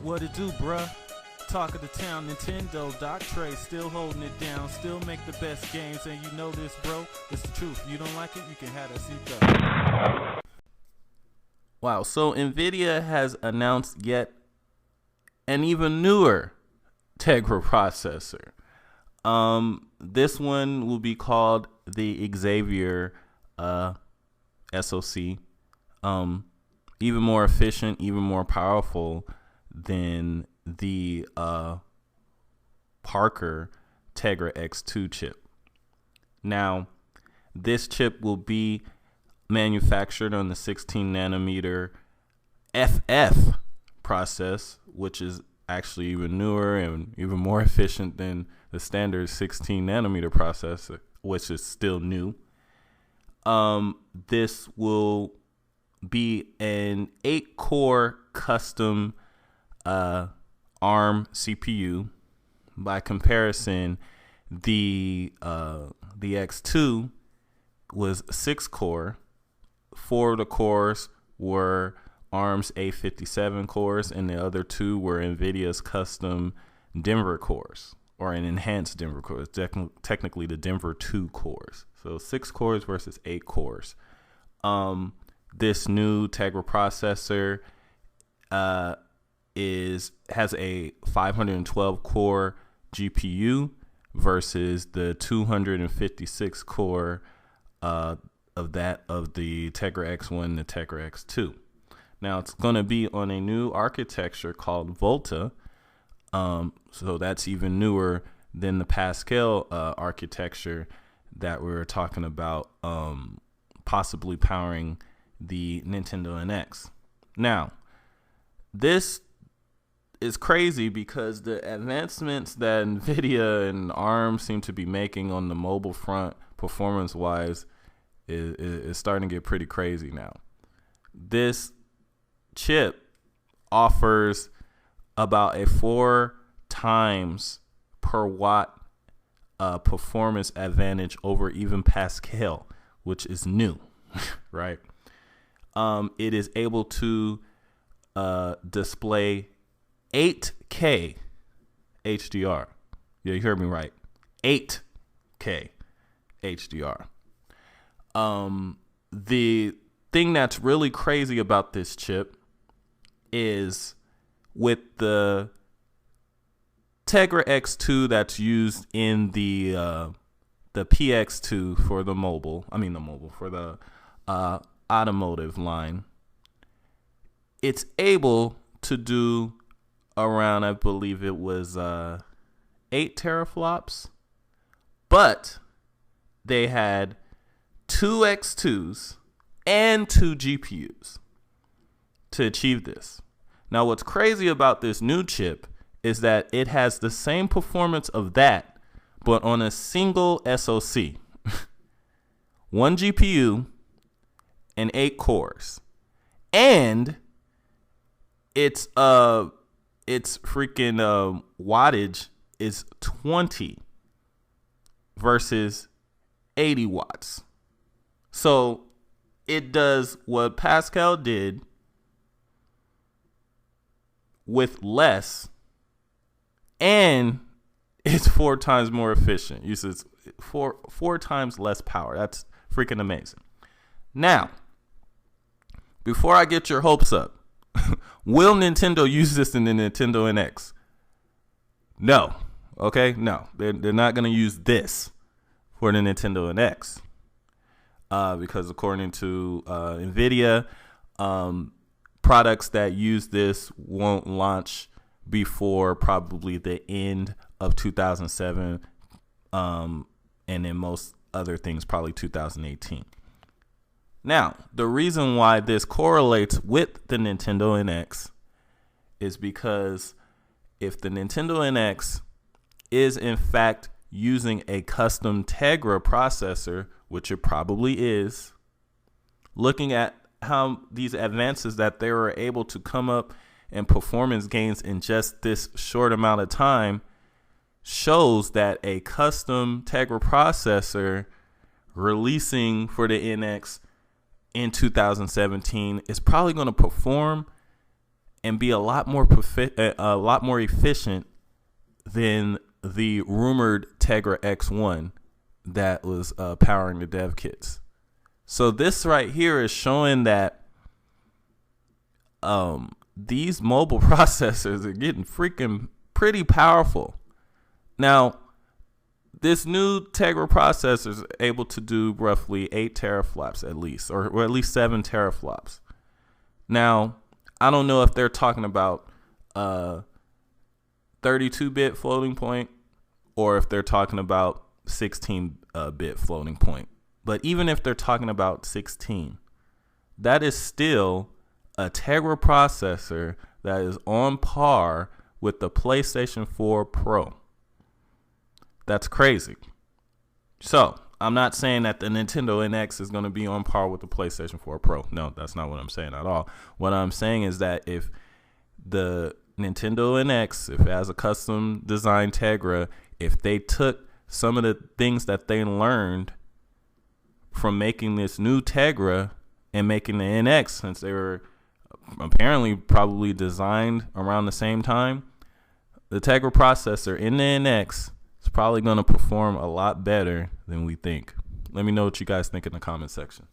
What it do, bruh? Talk of the town, Nintendo, Doc Trey, still holding it down, still make the best games, and you know this, bro. It's the truth. You don't like it, you can have that seatbelt. Wow, so NVIDIA has announced yet an even newer Tegra processor. This one will be called the Xavier SoC. Even more efficient, even more powerful than the Parker Tegra X2 chip. Now, this chip will be manufactured on the 16 nanometer FF process, which is actually even newer and even more efficient than the standard 16 nanometer processor, which is still new. This will be an 8-core custom ARM CPU. By comparison, the X2 was 6-core. 4 of the cores were ARM's A57 cores, and the other 2 were NVIDIA's custom Denver cores, or an enhanced Denver cores, technically the Denver 2 cores. So 6 cores versus 8 cores. This new Tegra processor has a 512 core GPU versus the 256 core of the Tegra X1 and the Tegra X2. Now it's going to be on a new architecture called Volta. So that's even newer than the Pascal architecture that we were talking about, possibly powering the Nintendo NX. Now, this is crazy because the advancements that NVIDIA and ARM seem to be making on the mobile front, performance-wise, is starting to get pretty crazy now. This chip offers about a 4 times per watt performance advantage over even Pascal, which is new, right? It is able to display 8K HDR. Yeah, you heard me right. 8K HDR. The thing that's really crazy about this chip is with the Tegra X2 that's used in the PX2 for the automotive line, it's able to do around, I believe it was 8 teraflops, but they had 2 X2s and 2 GPUs to achieve this. Now, what's crazy about this new chip is that it has the same performance of that, but on a single SoC. 1 GPU and 8 cores. And its freaking wattage is 20 versus 80 watts. So it does what Pascal did with less, and it's 4 times more efficient. Uses four times less power. That's freaking amazing. Now, before I get your hopes up, will Nintendo use this in the Nintendo NX? No. Okay? No. They're not going to use this for the Nintendo NX. Because according to NVIDIA, products that use this won't launch before probably the end of 2007, and then most other things probably 2018. Now, the reason why this correlates with the Nintendo NX is because if the Nintendo NX is in fact using a custom Tegra processor, which it probably is, looking at how these advances that they were able to come up and performance gains in just this short amount of time shows that a custom Tegra processor releasing for the NX in 2017 is probably going to perform and be a lot more efficient than the rumored Tegra X1 that was powering the dev kits. So this right here is showing that these mobile processors are getting freaking pretty powerful. Now, this new Tegra processor is able to do roughly 8 teraflops at least, or at least 7 teraflops. Now, I don't know if they're talking about 32-bit floating point or if they're talking about 16-bit floating point. But even if they're talking about 16, that is still a Tegra processor that is on par with the PlayStation 4 Pro. That's crazy. So, I'm not saying that the Nintendo NX is going to be on par with the PlayStation 4 Pro. No, that's not what I'm saying at all. What I'm saying is that if the Nintendo NX, if it has a custom designed Tegra, if they took some of the things that they learned from making this new Tegra and making the NX, since they were apparently probably designed around the same time, the Tegra processor in the NX is probably going to perform a lot better than we think. Let me know what you guys think in the comment section.